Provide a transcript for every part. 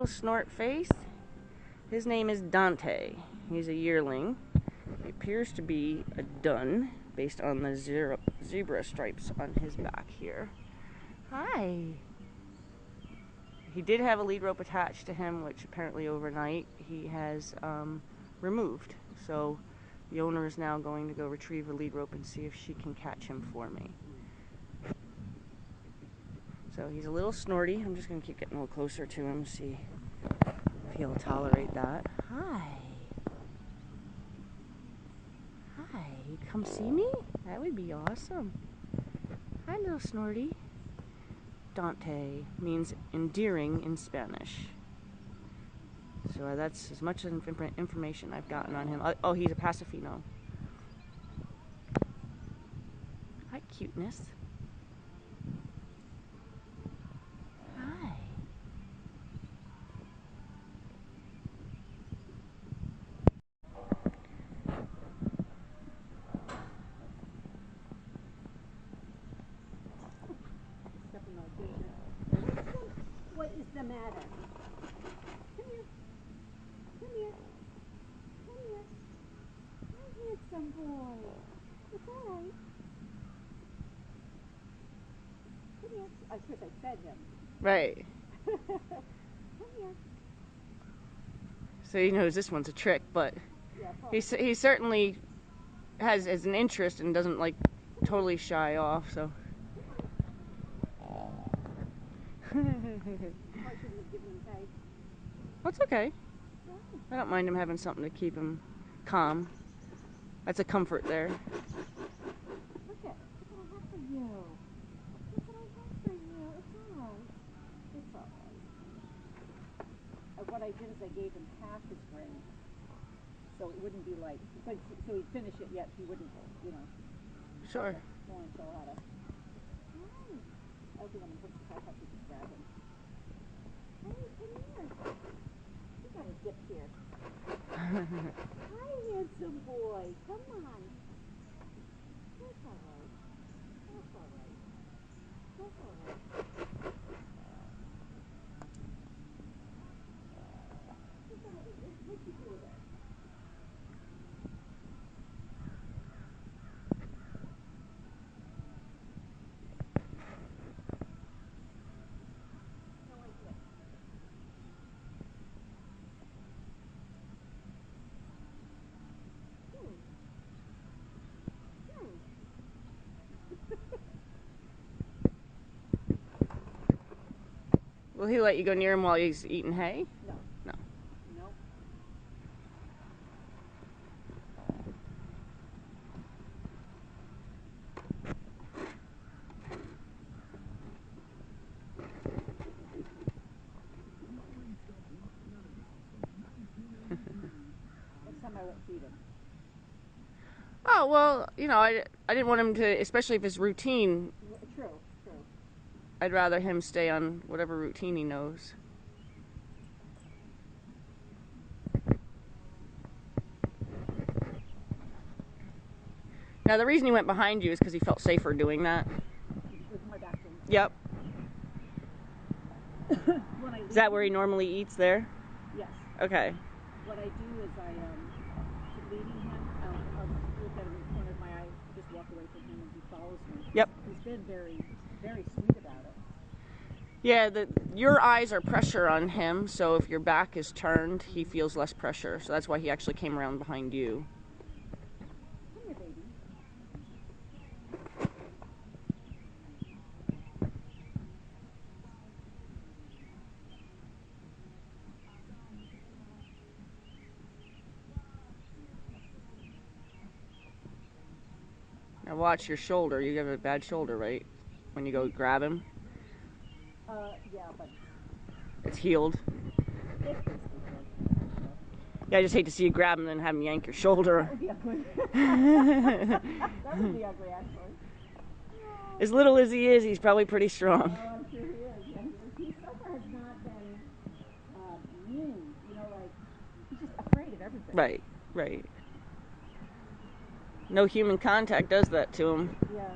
Snort face. His name is Dante. He's a yearling. He appears to be a dun based on the zebra stripes on his back here. Hi. He did have a lead rope attached to him, which apparently overnight he has removed. So the owner is now going to go retrieve her lead rope and see if she can catch him for me. So he's a little snorty. I'm just going to keep getting a little closer to him, see if he'll tolerate that. Hi. Hi. Come see me? That would be awesome. Hi, little snorty. Dante means endearing in Spanish. So that's as much information I've gotten on him. Oh, he's a Pacifino. Hi, cuteness. Hi. What is the matter? Come here. Come here. Come here. Hi, handsome boy. It's all right. Come here. Of course, I fed him. Right. Come here. So he knows this one's a trick, but Yeah, he certainly has an interest and doesn't like totally shy off. So. That's okay. I don't mind him having something to keep him calm. That's a comfort there. Look what I have for you. Look what I have for you. It's all right. It's all right. What I did is I gave him half his grain, so it wouldn't be like, so he'd finish it yet he wouldn't, you know. Sure. I don't think I'm going to put the have to just grab him. Hey, come here. You got a dip here. Hi, handsome boy. Come on. That's all right. That's all right. That's all right. What you do there? Will he let you go near him while he's eating hay? No. No. No. Next time I won't feed him. Oh, well, you know, I didn't want him to, especially if it's routine. True. I'd rather him stay on whatever routine he knows. Now, the reason he went behind you is because he felt safer doing that. With my back in. Yep. Is that where he normally eats there? Yes. Okay. What I do is leading him, I'll look at him in the corner of my eye, just walk away from him, and he follows me. Yep. He's been very, very sweet about it. Yeah, your eyes are pressure on him, so if your back is turned, he feels less pressure. So that's why he actually came around behind you. Come here, baby. Now watch your shoulder. You have a bad shoulder, right? When you go grab him. Yeah, but it's healed. Yeah, I just hate to see you grab him and then have him yank your shoulder. That would be ugly. That would be ugly, actually. As little as he is, he's probably pretty strong. Oh, I'm sure he is. Yeah, he so far has not been mean. You know, like, he's just afraid of everything. Right. No human contact does that to him. Yeah.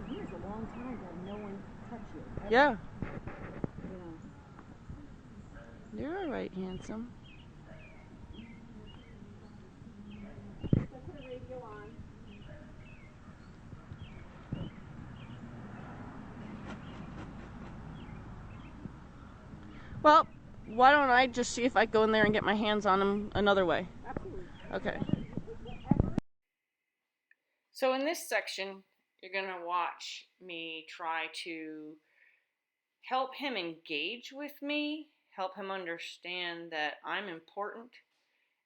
Here's a long time that no one touched you. Ever. Yeah. You know. You're all right, handsome. So put a radio on. Well, why don't I just see if I go in there and get my hands on him another way? Absolutely. Okay. So in this section, you're going to watch me try to help him engage with me, help him understand that I'm important.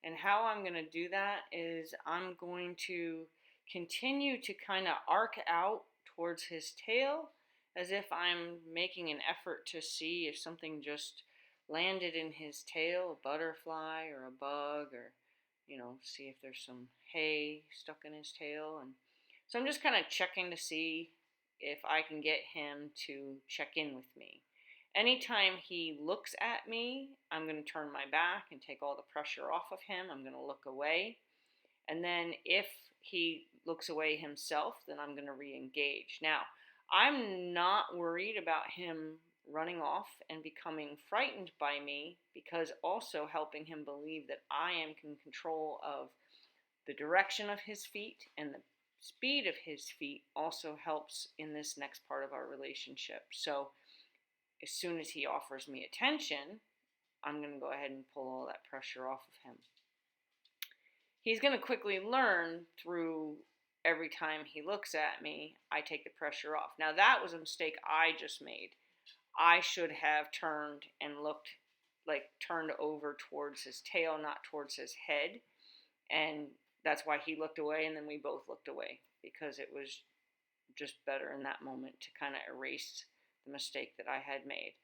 And how I'm going to do that is I'm going to continue to kind of arc out towards his tail as if I'm making an effort to see if something just landed in his tail, a butterfly or a bug, or, see if there's some hay stuck in his tail. And so I'm just kind of checking to see if I can get him to check in with me. Anytime he looks at me, I'm going to turn my back and take all the pressure off of him. I'm going to look away. And then if he looks away himself, then I'm going to re-engage. Now, I'm not worried about him running off and becoming frightened by me, because also helping him believe that I am in control of the direction of his feet and the speed of his feet also helps in this next part of our relationship. So as soon as he offers me attention, I'm going to go ahead and pull all that pressure off of him. He's going to quickly learn through every time he looks at me, I take the pressure off. Now, that was a mistake I just made. I should have turned and turned over towards his tail, not towards his head. And that's why he looked away, and then we both looked away, because it was just better in that moment to kind of erase the mistake that I had made.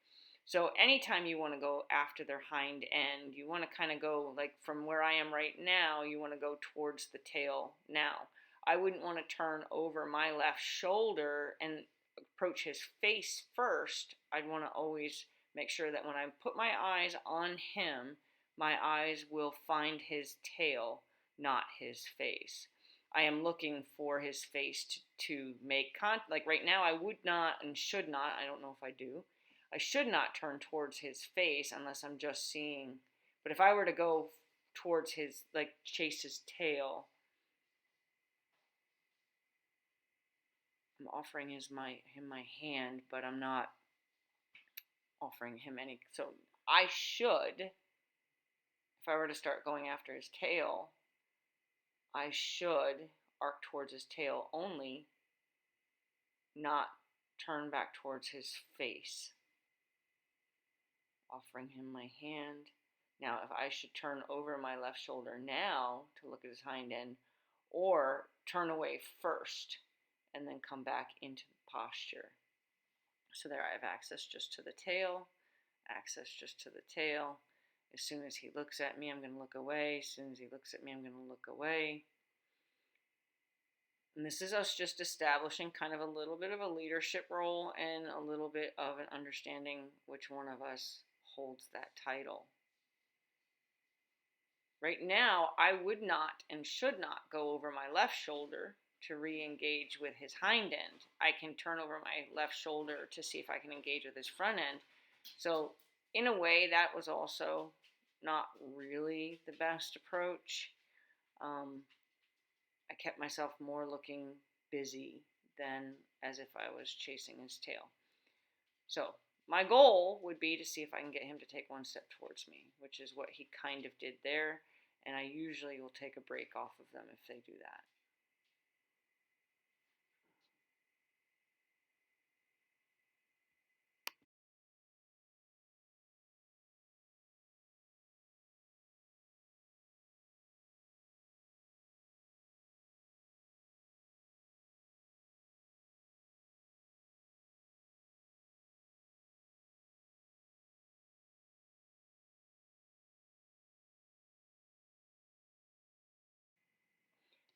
So anytime you want to go after their hind end, you want to kind of go like from where I am right now, you want to go towards the tail now. I wouldn't want to turn over my left shoulder and approach his face first. I'd want to always make sure that when I put my eyes on him, my eyes will find his tail, not his face. I am looking for his face to make contact. Like right now, I would not and should not, I don't know if I do, I should not turn towards his face unless I'm just seeing. But if I were to go towards his, chase his tail, I'm offering him my hand, but I'm not offering him any. So I should, if I were to start going after his tail, I should arc towards his tail only, not turn back towards his face. Offering him my hand. Now, if I should turn over my left shoulder now to look at his hind end, or turn away first and then come back into the posture. So there I have access just to the tail, access just to the tail. As soon as he looks at me, I'm going to look away. As soon as he looks at me, I'm going to look away. And this is us just establishing kind of a little bit of a leadership role and a little bit of an understanding which one of us holds that title. Right now, I would not and should not go over my left shoulder to re-engage with his hind end. I can turn over my left shoulder to see if I can engage with his front end. So in a way, that was also not really the best approach. I kept myself more looking busy than as if I was chasing his tail. So my goal would be to see if I can get him to take one step towards me, which is what he kind of did there. And I usually will take a break off of them if they do that.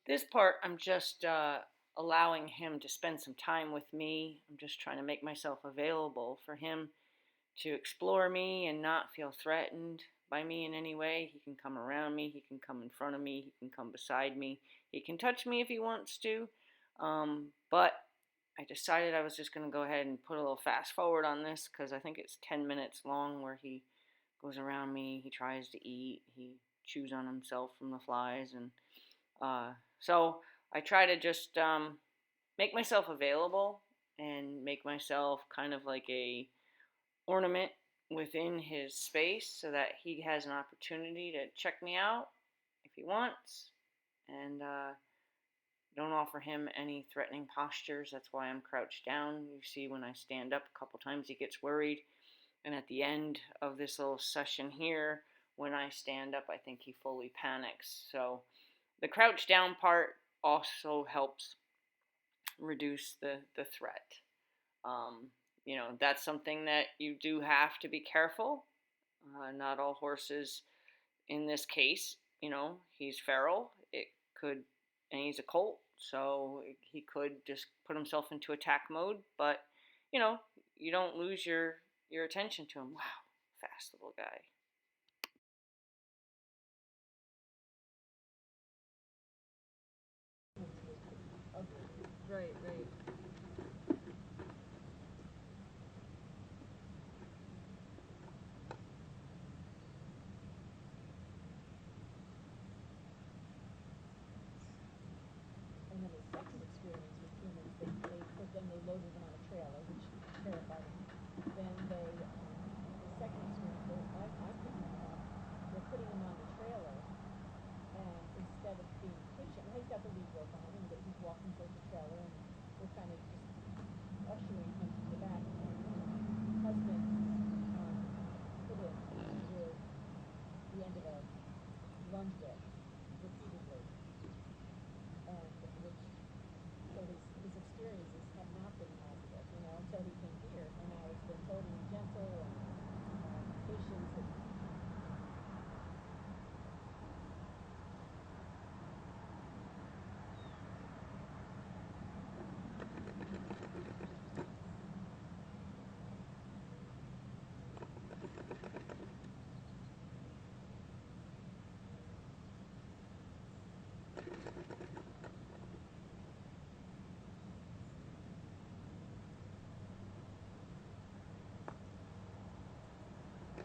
This part, I'm just allowing him to spend some time with me. I'm just trying to make myself available for him to explore me and not feel threatened by me in any way. He can come around me, he can come in front of me, he can come beside me, he can touch me if he wants to. But I decided I was just going to go ahead and put a little fast forward on this because I think it's 10 minutes long where he goes around me. He tries to eat. He chews on himself from the flies, and so I try to just make myself available and make myself kind of like a ornament within his space so that he has an opportunity to check me out if he wants, and don't offer him any threatening postures. That's why I'm crouched down. You see, when I stand up a couple times, he gets worried. And at the end of this little session here, when I stand up, I think he fully panics. So the crouch down part also helps reduce the threat. That's something that you do have to be careful. Not all horses, in this case, he's feral. It could, and he's a colt, so he could just put himself into attack mode. But you don't lose your attention to him. Wow, fast little guy. Right, right. And then his second experience with humans, they loaded him on a trailer, which terrified him. Then the second experience, I couldn't, they're putting him on the trailer, and instead of being patient, well, he's got the lead rope on him, he's walking towards the trailer, and we're kind of just ushering him to the back. And husband hit him with the end of a lunge whip repeatedly, and which so his experiences have not been positive, until he came here, and now it's been totally gentle and patience and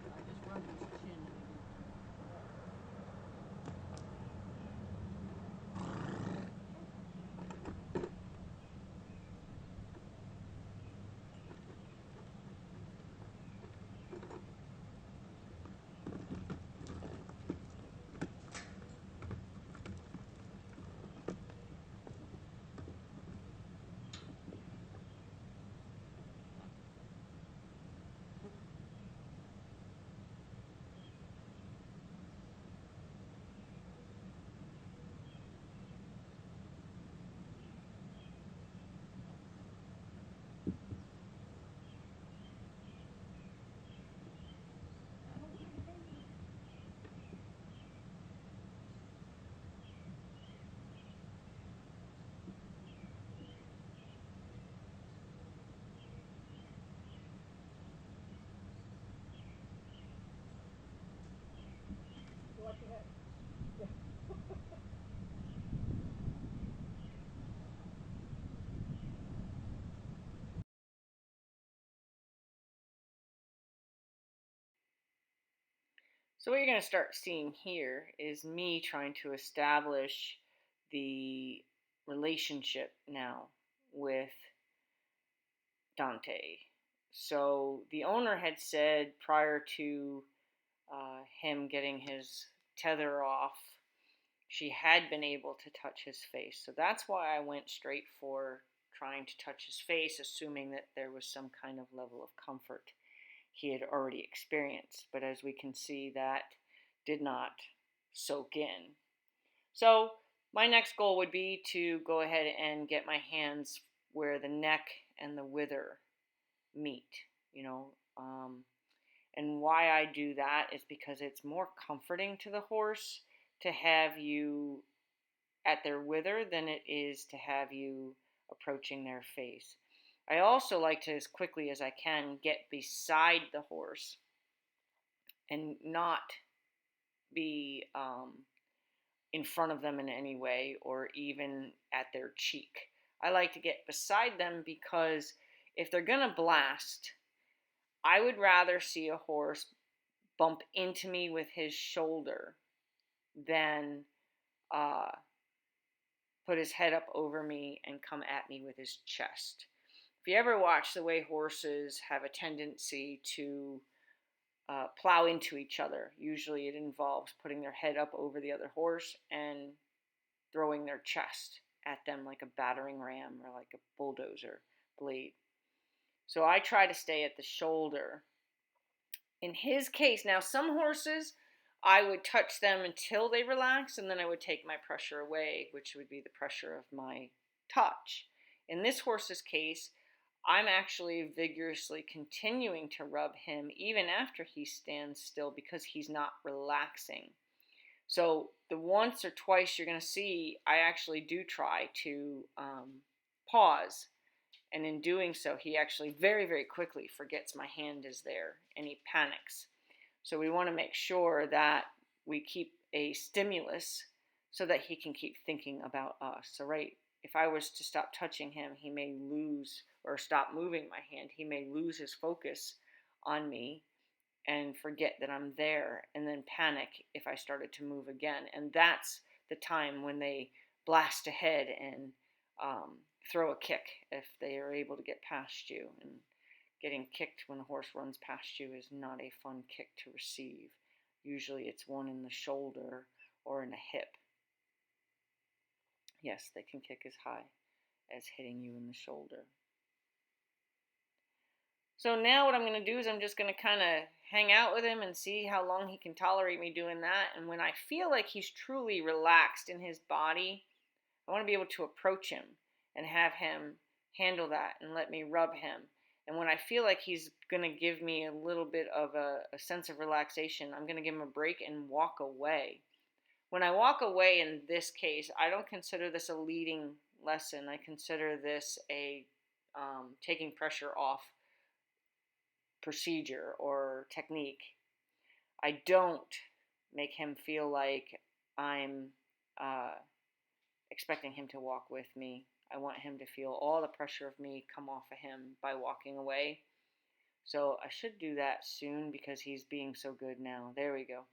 I just rub his chin. watch your head. Yeah. So what you're going to start seeing here is me trying to establish the relationship now with Dante. So the owner had said prior to him getting his tether off, she had been able to touch his face. So that's why I went straight for trying to touch his face, assuming that there was some kind of level of comfort he had already experienced. But as we can see, that did not soak in. So my next goal would be to go ahead and get my hands where the neck and the wither meet, and why I do that is because it's more comforting to the horse to have you at their wither than it is to have you approaching their face. I also like to, as quickly as I can, get beside the horse and not be in front of them in any way or even at their cheek. I like to get beside them because if they're going to blast, I would rather see a horse bump into me with his shoulder than put his head up over me and come at me with his chest. If you ever watch the way horses have a tendency to plow into each other, usually it involves putting their head up over the other horse and throwing their chest at them like a battering ram or like a bulldozer blade. So I try to stay at the shoulder. In his case, now some horses, I would touch them until they relax, and then I would take my pressure away, which would be the pressure of my touch. In this horse's case, I'm actually vigorously continuing to rub him even after he stands still because he's not relaxing. So the once or twice you're going to see, I actually do try to pause. And in doing so, he actually very, very quickly forgets my hand is there and he panics. So we want to make sure that we keep a stimulus so that he can keep thinking about us. So if I was to stop touching him, he may lose, or stop moving my hand, he may lose his focus on me and forget that I'm there and then panic if I started to move again. And that's the time when they blast ahead and throw a kick if they are able to get past you. And getting kicked when a horse runs past you is not a fun kick to receive. Usually it's one in the shoulder or in the hip. Yes, they can kick as high as hitting you in the shoulder. So now what I'm going to do is I'm just going to kind of hang out with him and see how long he can tolerate me doing that. And when I feel like he's truly relaxed in his body, I want to be able to approach him and have him handle that and let me rub him. And when I feel like he's going to give me a little bit of a sense of relaxation, I'm going to give him a break and walk away. When I walk away in this case, I don't consider this a leading lesson. I consider this a taking pressure off procedure or technique. I don't make him feel like I'm expecting him to walk with me. I want him to feel all the pressure of me come off of him by walking away. So I should do that soon because he's being so good now. There we go.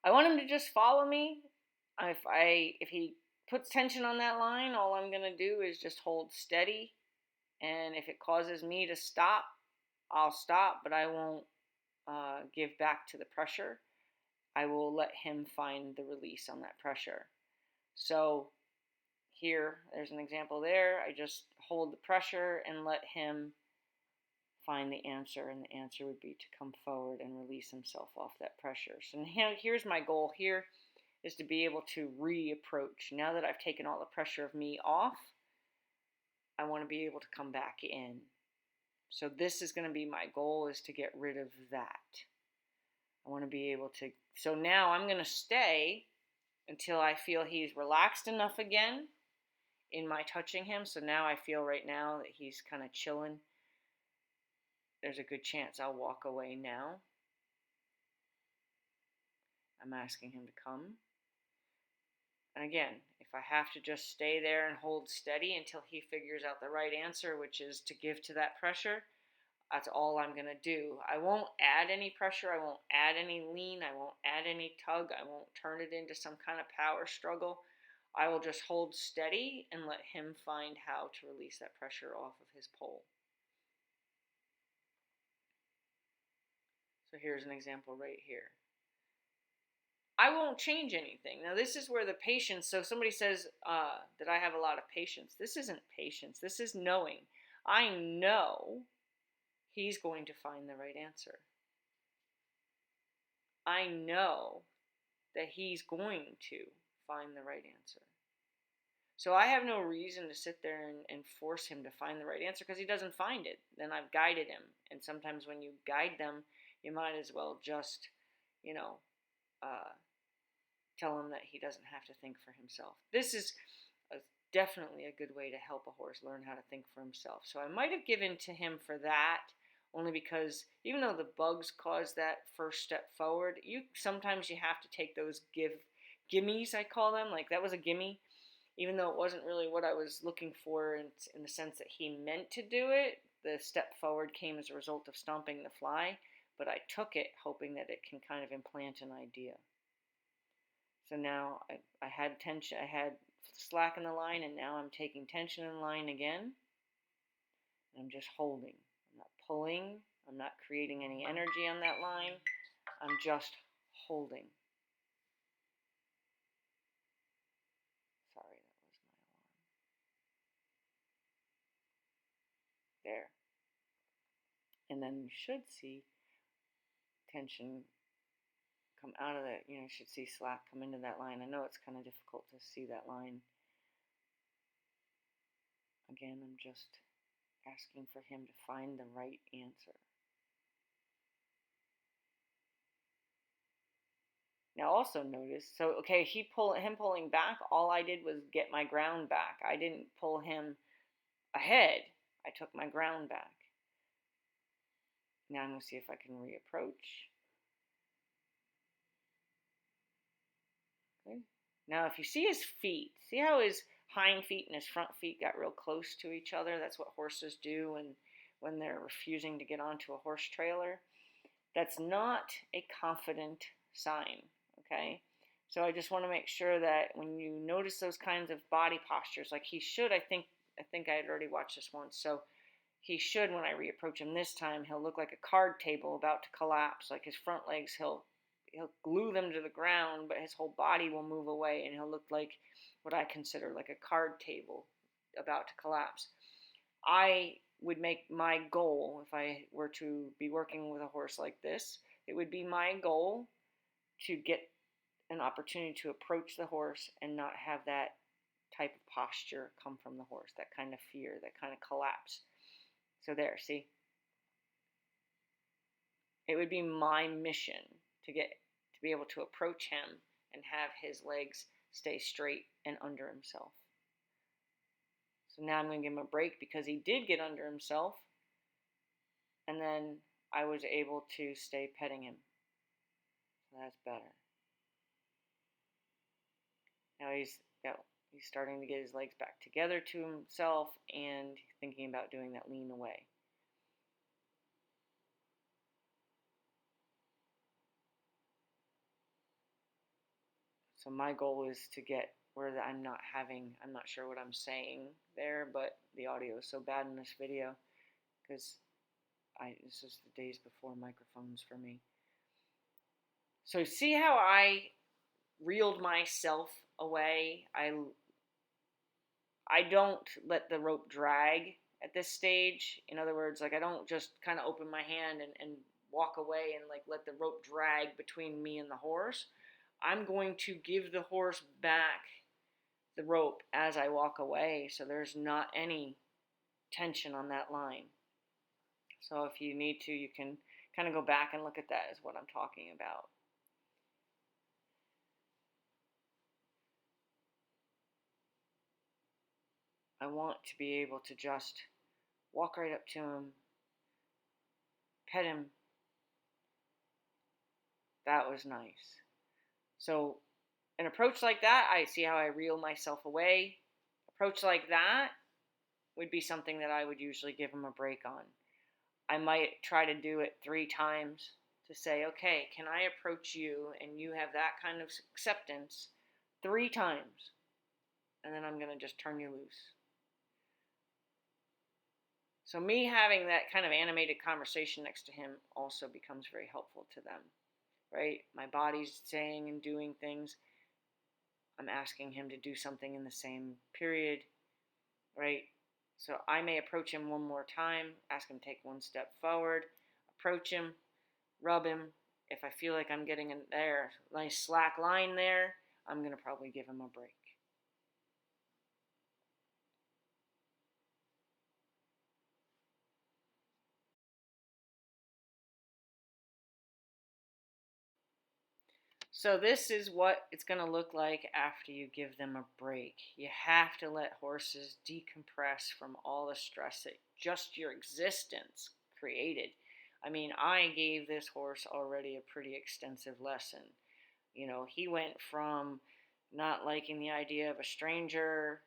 I want him to just follow me. If he puts tension on that line, all I'm going to do is just hold steady. And if it causes me to stop, I'll stop, but I won't give back to the pressure. I will let him find the release on that pressure. So here, there's an example there. I just hold the pressure and let him find the answer, and the answer would be to come forward and release himself off that pressure. So here's my goal here, is to be able to reapproach. Now that I've taken all the pressure of me off, I want to be able to come back in. So this is going to be my goal, is to get rid of that. I want to be able to, so now I'm going to stay until I feel he's relaxed enough again in my touching him. So now I feel right now that he's kind of chilling. There's a good chance I'll walk away now. I'm asking him to come. And again, if I have to just stay there and hold steady until he figures out the right answer, which is to give to that pressure, that's all I'm going to do. I won't add any pressure. I won't add any lean. I won't add any tug. I won't turn it into some kind of power struggle. I will just hold steady and let him find how to release that pressure off of his pole. So here's an example right here. I won't change anything. Now this is where the patience, so somebody says that I have a lot of patience. This isn't patience. This is knowing. I know he's going to find the right answer. I know that he's going to find the right answer. So I have no reason to sit there and force him to find the right answer because he doesn't find it. Then I've guided him. And sometimes when you guide them, you might as well just, tell him that he doesn't have to think for himself. This is definitely a good way to help a horse learn how to think for himself. So I might have given to him for that, only because even though the bugs cause that first step forward, sometimes you have to take those gimmies, I call them. Like that was a gimme, even though it wasn't really what I was looking for in the sense that he meant to do it. The step forward came as a result of stomping the fly. but I took it hoping that it can kind of implant an idea. So now I had tension, I had slack in the line, and now I'm taking tension in the line again. And I'm just holding. I'm not pulling. I'm not creating any energy on that line. I'm just holding. Sorry, that was my alarm. There. And then you should see tension come out of that. You should see slack come into that line. I know it's kind of difficult to see that line. Again, I'm just asking for him to find the right answer. Now also notice, so okay, him pulling back, all I did was get my ground back. I didn't pull him ahead. I took my ground back. Now I'm going to see if I can reapproach. Okay. Now if you see his feet, see how his hind feet and his front feet got real close to each other? That's what horses do when they're refusing to get onto a horse trailer. That's not a confident sign, okay? So I just want to make sure that when you notice those kinds of body postures, like he should, I think I had already watched this once, so he should, when I reapproach him this time, he'll look like a card table about to collapse. Like his front legs, he'll glue them to the ground, but his whole body will move away, and he'll look like what I consider like a card table about to collapse. I would make my goal, if I were to be working with a horse like this, it would be my goal to get an opportunity to approach the horse and not have that type of posture come from the horse, that kind of fear, that kind of collapse. So there, see? It would be my mission to be able to approach him and have his legs stay straight and under himself. So now I'm going to give him a break because he did get under himself, and then I was able to stay petting him. So that's better. Now he's starting to get his legs back together to himself and thinking about doing that lean away. So my goal is to get where I'm not sure what I'm saying there, but the audio is so bad in this video because this is the days before microphones for me. So see how I reeled myself away? I don't let the rope drag at this stage. In other words, like I don't just kind of open my hand and walk away and like let the rope drag between me and the horse. I'm going to give the horse back the rope as I walk away, so there's not any tension on that line. So if you need to, you can kind of go back and look at that as what I'm talking about. I want to be able to just walk right up to him, pet him. That was nice. So an approach like that, I see how I reel myself away. Approach like that would be something that I would usually give him a break on. I might try to do it 3 times to say, okay, can I approach you and you have that kind of acceptance 3 times? And then I'm going to just turn you loose. So me having that kind of animated conversation next to him also becomes very helpful to them, right? My body's saying and doing things. I'm asking him to do something in the same period, right? So I may approach him one more time, ask him to take 1 step forward, approach him, rub him. If I feel like I'm getting a nice slack line there, I'm going to probably give him a break. So this is what it's going to look like after you give them a break. You have to let horses decompress from all the stress that just your existence created. I mean, I gave this horse already a pretty extensive lesson. He went from not liking the idea of a stranger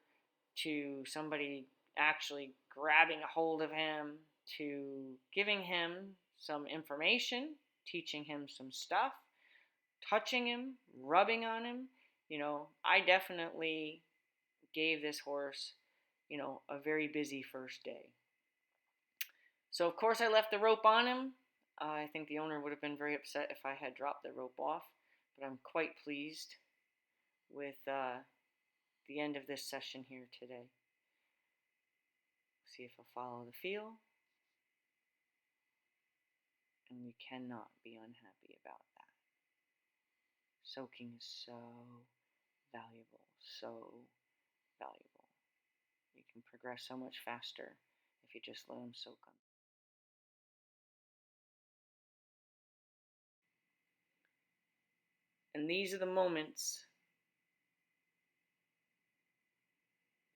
to somebody actually grabbing a hold of him to giving him some information, teaching him some stuff, touching him, rubbing on him. I definitely gave this horse, a very busy first day. So, of course, I left the rope on him. I think the owner would have been very upset if I had dropped the rope off, but I'm quite pleased with the end of this session here today. See if I'll follow the feel. And you cannot be unhappy about that. Soaking is so valuable, so valuable. You can progress so much faster if you just let them soak on. And these are the moments,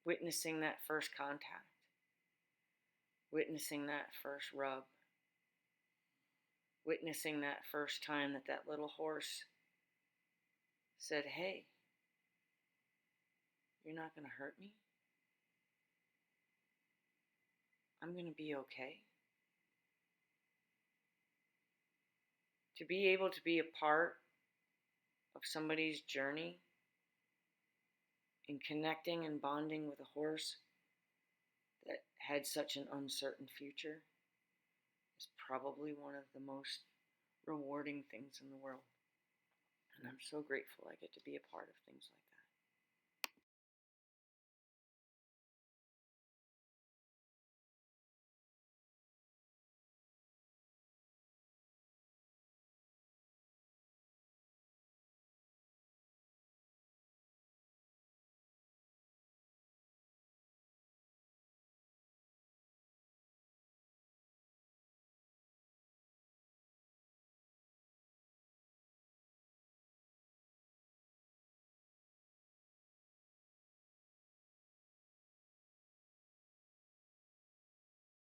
witnessing that first contact, witnessing that first rub, witnessing that first time that little horse said, "Hey, you're not going to hurt me. I'm going to be okay." To be able to be a part of somebody's journey in connecting and bonding with a horse that had such an uncertain future is probably one of the most rewarding things in the world. And I'm so grateful I get to be a part of things like that.